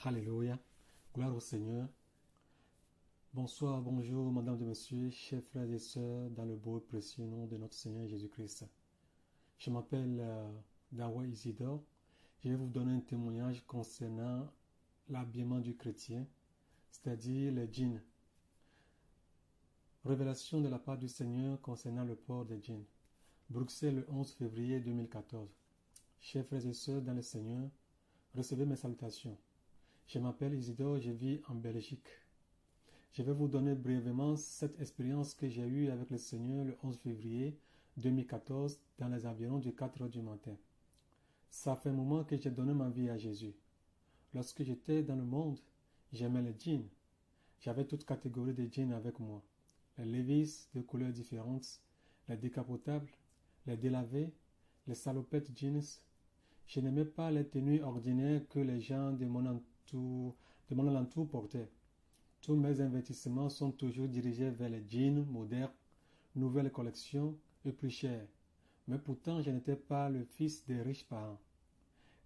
Alléluia. Gloire au Seigneur. Bonsoir, bonjour, madame de monsieur, chers frères et sœurs, dans le beau et précieux nom de notre Seigneur Jésus-Christ. Je m'appelle Dawa Isidore. Je vais vous donner un témoignage concernant l'habillement du chrétien, c'est-à-dire les djinns. Révélation de la part du Seigneur concernant le port des djinns. Bruxelles, le 11 février 2014. Chers frères et sœurs dans le Seigneur, recevez mes salutations. Je m'appelle Isidore, je vis en Belgique. Je vais vous donner brièvement cette expérience que j'ai eue avec le Seigneur le 11 février 2014 dans les environs de 4 heures du matin. Ça fait un moment que j'ai donné ma vie à Jésus. Lorsque j'étais dans le monde, j'aimais les jeans. J'avais toute catégorie de jeans avec moi. Les Levi's de couleurs différentes, les décapotables, les délavés, les salopettes jeans. Je n'aimais pas les tenues ordinaires que les gens de mon alentour portaient. Tous mes investissements sont toujours dirigés vers les jeans modernes, nouvelles collections et plus chers. Mais pourtant, je n'étais pas le fils des riches parents.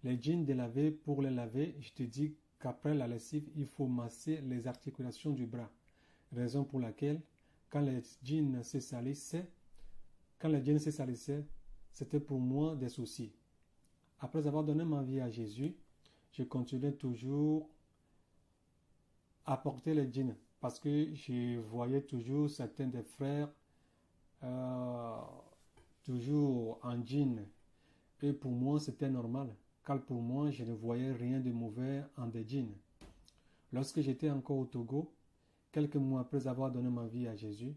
Les jeans délavés, pour les laver, je te dis qu'après la lessive, il faut masser les articulations du bras. Raison pour laquelle, quand les jeans se salissaient, c'était pour moi des soucis. Après avoir donné ma vie à Jésus, je continuais toujours à porter les jeans parce que je voyais toujours certains des frères toujours en jeans. Et pour moi, c'était normal, car pour moi, je ne voyais rien de mauvais en des jeans. Lorsque j'étais encore au Togo, quelques mois après avoir donné ma vie à Jésus,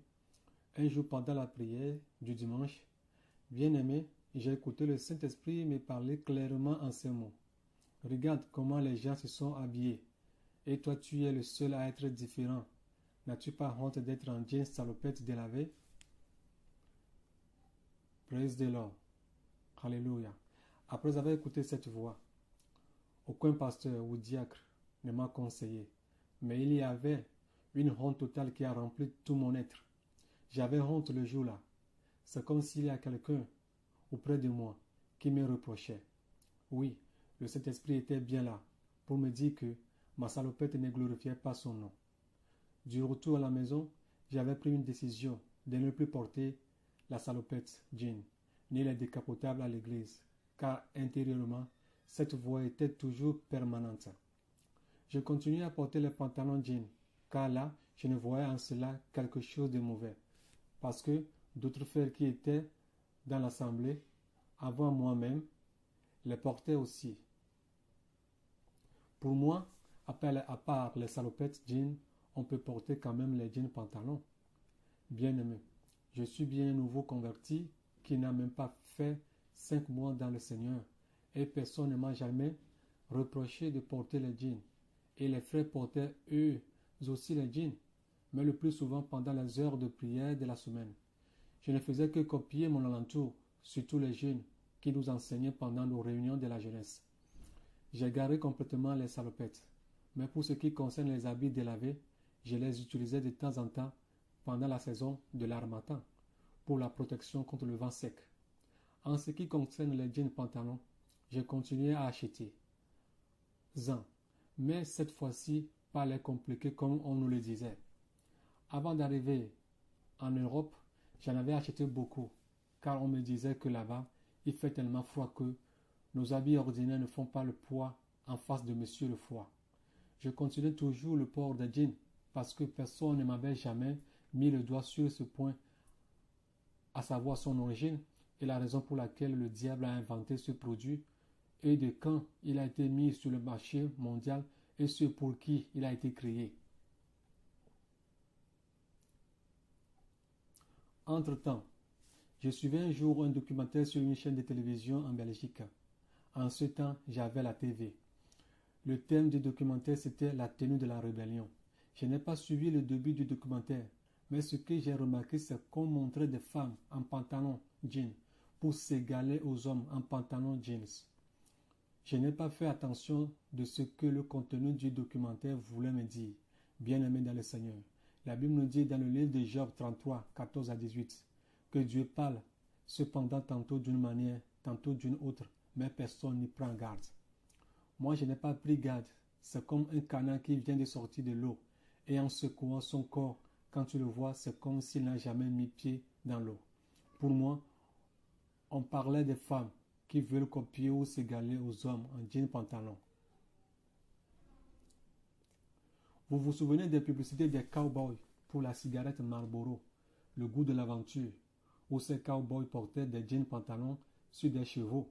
un jour pendant la prière du dimanche, bien-aimé, j'ai écouté le Saint-Esprit me parler clairement en ces mots. Regarde comment les gens se sont habillés. Et toi, tu es le seul à être différent. N'as-tu pas honte d'être en jeans salopette délavé? Praise the Lord. Alléluia. Après avoir écouté cette voix, aucun pasteur ou diacre ne m'a conseillé. Mais il y avait une honte totale qui a rempli tout mon être. J'avais honte le jour-là. C'est comme s'il y a quelqu'un auprès de moi qui me reprochait. Oui, le Saint-Esprit était bien là pour me dire que ma salopette ne glorifiait pas son nom. Du retour à la maison, j'avais pris une décision de ne plus porter la salopette jean, ni les décapotables à l'église, car intérieurement, cette voix était toujours permanente. Je continuais à porter les pantalons jean, car là, je ne voyais en cela quelque chose de mauvais, parce que d'autres frères qui étaient dans l'assemblée, avant moi-même, les portaient aussi. Pour moi, à part les salopettes jeans, on peut porter quand même les jeans pantalons. Bien-aimé, je suis bien nouveau converti qui n'a même pas fait 5 mois dans le Seigneur et personne ne m'a jamais reproché de porter les jeans. Et les frères portaient eux aussi les jeans, mais le plus souvent pendant les heures de prière de la semaine. Je ne faisais que copier mon alentour, surtout les jeunes qui nous enseignaient pendant nos réunions de la jeunesse. J'ai garé complètement les salopettes, mais pour ce qui concerne les habits délavés, je les utilisais de temps en temps pendant la saison de l'harmattan pour la protection contre le vent sec. En ce qui concerne les jeans pantalons, j'ai continué à acheter. Mais cette fois-ci, pas les compliqués comme on nous le disait. Avant d'arriver en Europe, j'en avais acheté beaucoup, car on me disait que là-bas, il fait tellement froid que nos habits ordinaires ne font pas le poids en face de Monsieur le Froid. Je continuais toujours le port des jeans parce que personne ne m'avait jamais mis le doigt sur ce point, à savoir son origine et la raison pour laquelle le diable a inventé ce produit et de quand il a été mis sur le marché mondial et ce pour qui il a été créé. Entre-temps, je suivais un jour un documentaire sur une chaîne de télévision en Belgique. En ce temps, j'avais la TV. Le thème du documentaire, c'était la tenue de la rébellion. Je n'ai pas suivi le début du documentaire, mais ce que j'ai remarqué, c'est qu'on montrait des femmes en pantalon jeans pour s'égaler aux hommes en pantalon jeans. Je n'ai pas fait attention de ce que le contenu du documentaire voulait me dire. Bien-aimé dans le Seigneur, la Bible nous dit dans le livre de Job 33, 14 à 18, que Dieu parle, cependant tantôt d'une manière, tantôt d'une autre, mais personne n'y prend garde. Moi, je n'ai pas pris garde. c'est comme un canard qui vient de sortir de l'eau. Et en secouant son corps, quand tu le vois, c'est comme s'il n'a jamais mis pied dans l'eau. Pour moi, on parlait des femmes qui veulent copier ou s'égaler aux hommes en jean pantalon. Vous vous souvenez des publicités des cowboys pour la cigarette Marlboro, le goût de l'aventure, où ces cowboys portaient des jeans pantalons sur des chevaux.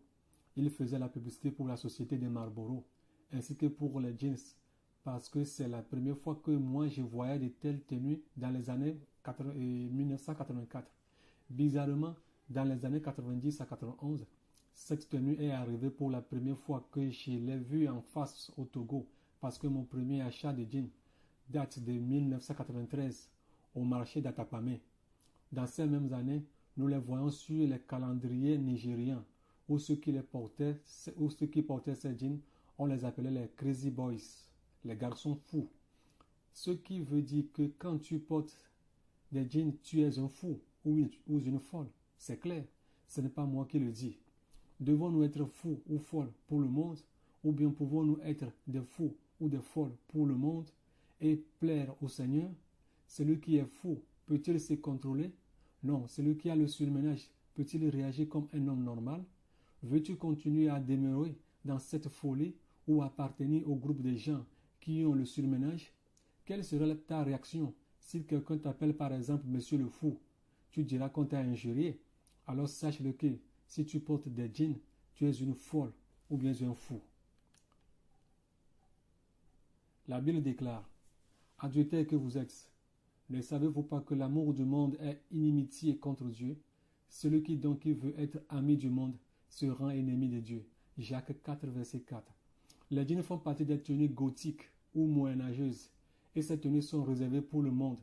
Ils faisaient la publicité pour la société de Marlboro, ainsi que pour les jeans, parce que c'est la première fois que moi je voyais de telles tenues dans les années 1984. Bizarrement, dans les années 90 à 91, cette tenue est arrivée pour la première fois que je l'ai vue en face au Togo, parce que mon premier achat de jeans date de 1993 au marché d'Atapamé. Dans ces mêmes années, nous les voyons sur les calendriers nigériens, où ceux qui portaient ces jeans, on les appelait les Crazy Boys, les garçons fous. Ce qui veut dire que quand tu portes des jeans, tu es un fou ou une folle. C'est clair, ce n'est pas moi qui le dis. Devons-nous être fous ou folles pour le monde, ou bien pouvons-nous être des fous ou des folles pour le monde et plaire au Seigneur? Celui qui est fou peut-il se contrôler? Non. Celui qui a le surménage peut-il réagir comme un homme normal? Veux-tu continuer à demeurer dans cette folie ou appartenir au groupe de gens qui ont le surménage? Quelle serait ta réaction si quelqu'un t'appelle par exemple Monsieur le Fou? Tu diras qu'on t'a injurié. Alors sache-le que si tu portes des jeans, tu es une folle ou bien un fou. La Bible déclare: Adultère que vous êtes, ne savez-vous pas que l'amour du monde est inimitié contre Dieu? Celui qui donc veut être ami du monde se rend ennemi de Dieu. Jacques 4, verset 4. Les jeans font partie des tenues gothiques ou moyenâgeuses, et ces tenues sont réservées pour le monde.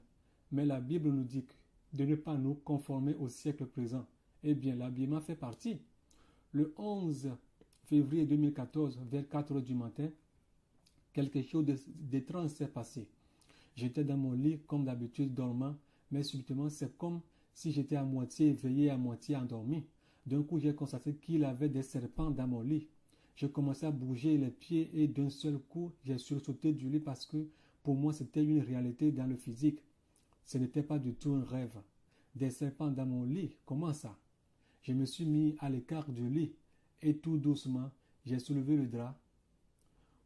Mais la Bible nous dit de ne pas nous conformer au siècle présent. Eh bien, l'habillement fait partie. Le 11 février 2014, vers 4 heures du matin, quelque chose d'étrange s'est passé. J'étais dans mon lit comme d'habitude dormant, mais subitement c'est comme si j'étais à moitié éveillé, à moitié endormi. D'un coup, j'ai constaté qu'il y avait des serpents dans mon lit. Je commençais à bouger les pieds et d'un seul coup, j'ai sursauté du lit parce que pour moi, c'était une réalité dans le physique. Ce n'était pas du tout un rêve. Des serpents dans mon lit, comment ça? Je me suis mis à l'écart du lit et tout doucement, j'ai soulevé le drap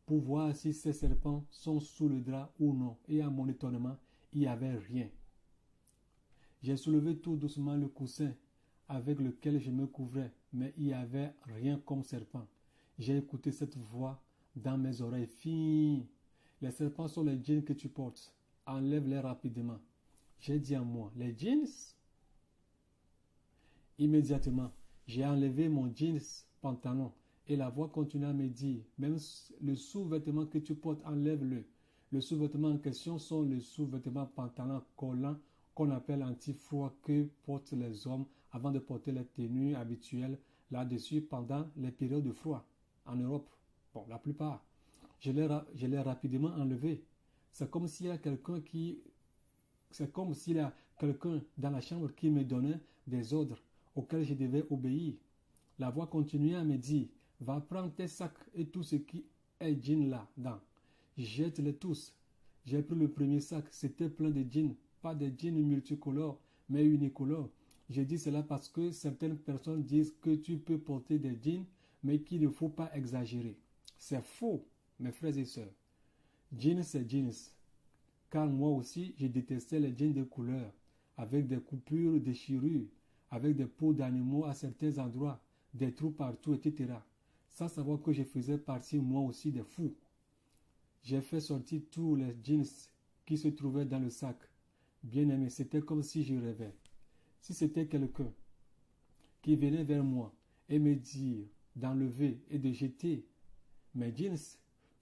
pour voir si ces serpents sont sous le drap ou non. Et à mon étonnement, il n'y avait rien. J'ai soulevé tout doucement le coussin avec lequel je me couvrais, mais il n'y avait rien comme serpent. J'ai écouté cette voix dans mes oreilles. Fille, les serpents sont les jeans que tu portes. Enlève-les rapidement. J'ai dit à moi, les jeans? Immédiatement, j'ai enlevé mon jeans pantalon et la voix continua à me dire, même le sous-vêtement que tu portes, enlève-le. Le sous-vêtement en question sont les sous-vêtements pantalon collants qu'on appelle anti-froid que portent les hommes avant de porter les tenues habituelles là-dessus pendant les périodes de froid en Europe. Bon, la plupart. Je l'ai rapidement enlevé. C'est comme s'il y a quelqu'un dans la chambre qui me donnait des ordres auxquels je devais obéir. La voix continuait à me dire, va prendre tes sacs et tout ce qui est jeans là-dedans. Jette-les tous. J'ai pris le premier sac, c'était plein de jeans, pas de jeans multicolores, mais unicolores. J'ai dit cela parce que certaines personnes disent que tu peux porter des jeans, mais qu'il ne faut pas exagérer. C'est faux, mes frères et sœurs. Jeans, c'est jeans. Car moi aussi, je détestais les jeans de couleur, avec des coupures, déchirures, avec des peaux d'animaux à certains endroits, des trous partout, etc. Sans savoir que je faisais partie moi aussi des fous. J'ai fait sortir tous les jeans qui se trouvaient dans le sac. Bien aimé, c'était comme si je rêvais. Si c'était quelqu'un qui venait vers moi et me dire d'enlever et de jeter mes jeans,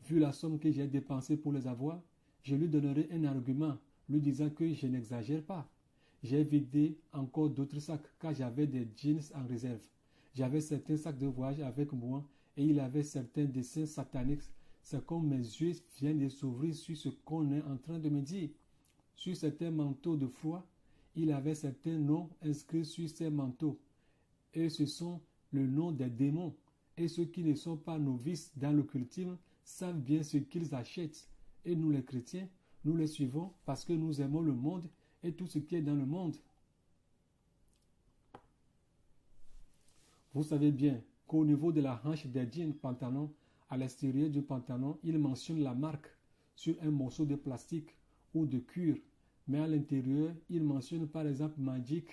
vu la somme que j'ai dépensée pour les avoir, je lui donnerai un argument, lui disant que je n'exagère pas. J'ai vidé encore d'autres sacs car j'avais des jeans en réserve. J'avais certains sacs de voyage avec moi et il avait certains dessins sataniques. C'est comme mes yeux viennent de s'ouvrir sur ce qu'on est en train de me dire. Sur certains manteaux de froid, il avait certains noms inscrits sur ces manteaux. Et ce sont le nom des démons. Et ceux qui ne sont pas novices dans l'occultisme savent bien ce qu'ils achètent. Et nous les chrétiens, nous les suivons parce que nous aimons le monde et tout ce qui est dans le monde. Vous savez bien qu'au niveau de la hanche des jeans pantalons, à l'extérieur du pantalon, il mentionne la marque sur un morceau de plastique ou de cuir. Mais à l'intérieur, il mentionne par exemple magique,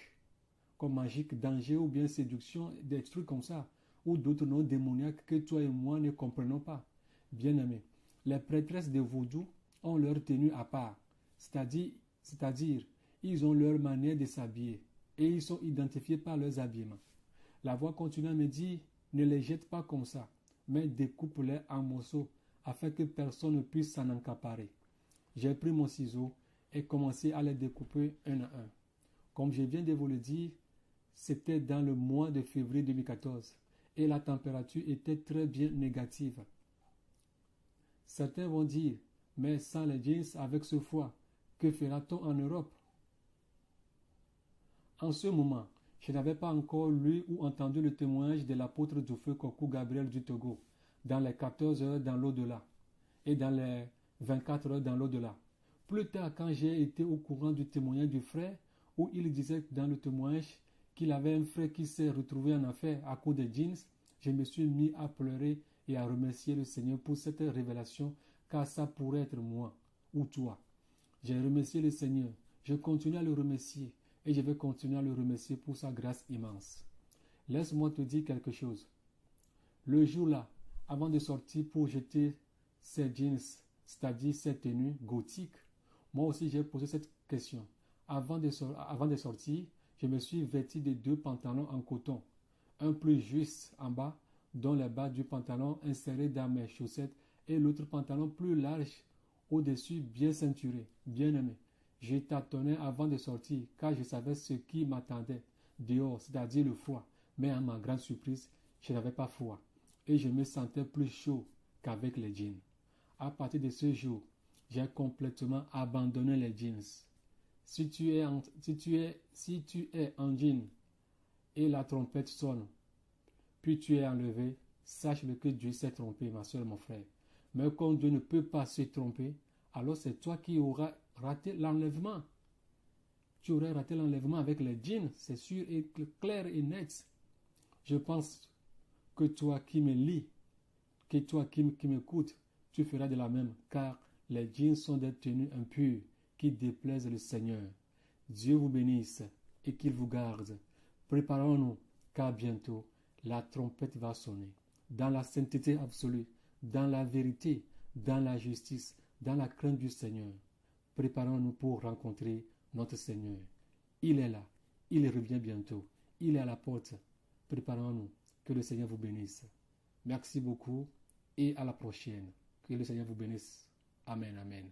comme magique, danger ou bien séduction, des trucs comme ça, ou d'autres noms démoniaques que toi et moi ne comprenons pas. Bien-aimés, les prêtresses de vaudou ont leur tenue à part, c'est-à-dire, ils ont leur manière de s'habiller, et ils sont identifiés par leurs habillements. La voix continue à me dire, ne les jette pas comme ça, mais découpe-les en morceaux, afin que personne ne puisse s'en accaparer. J'ai pris mon ciseau et commencé à les découper un à un. Comme je viens de vous le dire, c'était dans le mois de février 2014 et la température était très bien négative. Certains vont dire, mais sans les jeans avec ce froid, que fera-t-on en Europe? En ce moment, je n'avais pas encore lu ou entendu le témoignage de l'apôtre du feu Kokou Gabriel du Togo dans les 14 heures dans l'au-delà et dans les 24 heures dans l'au-delà. Plus tard, quand j'ai été au courant du témoignage du frère, où il disait dans le témoignage qu'il avait un frère qui s'est retrouvé en affaire à cause des jeans, je me suis mis à pleurer et à remercier le Seigneur pour cette révélation, car ça pourrait être moi ou toi. J'ai remercié le Seigneur, je continue à le remercier et je vais continuer à le remercier pour sa grâce immense. Laisse-moi te dire quelque chose. Le jour-là, avant de sortir pour jeter ces jeans, c'est-à-dire ces tenues gothiques, moi aussi j'ai posé cette question. Avant de sortir, je me suis vêtu de 2 pantalons en coton, un plus juste en bas, dont les bas du pantalon insérés dans mes chaussettes, et l'autre pantalon plus large au-dessus, bien ceinturé. Bien aimé, je tâtonnais avant de sortir, car je savais ce qui m'attendait dehors, c'est-à-dire le froid. Mais à ma grande surprise, je n'avais pas froid, et je me sentais plus chaud qu'avec les jeans. À partir de ce jour, j'ai complètement abandonné les jeans. Si tu es en jean et la trompette sonne, puis tu es enlevé, sache-le que Dieu s'est trompé, ma soeur, mon frère. Mais comme Dieu ne peut pas se tromper, alors c'est toi qui auras raté l'enlèvement. Tu aurais raté l'enlèvement avec les jeans, c'est sûr et clair et net. Je pense que toi qui me lis, que toi qui m'écoutes, tu feras de la même, car les jeans sont des tenues impures qui déplaisent le Seigneur. Dieu vous bénisse et qu'il vous garde. Préparons-nous, car bientôt la trompette va sonner. Dans la sainteté absolue, dans la vérité, dans la justice, dans la crainte du Seigneur. Préparons-nous pour rencontrer notre Seigneur. Il est là, il revient bientôt, il est à la porte. Préparons-nous, que le Seigneur vous bénisse. Merci beaucoup et à la prochaine. Que le Seigneur vous bénisse. Amen, amen.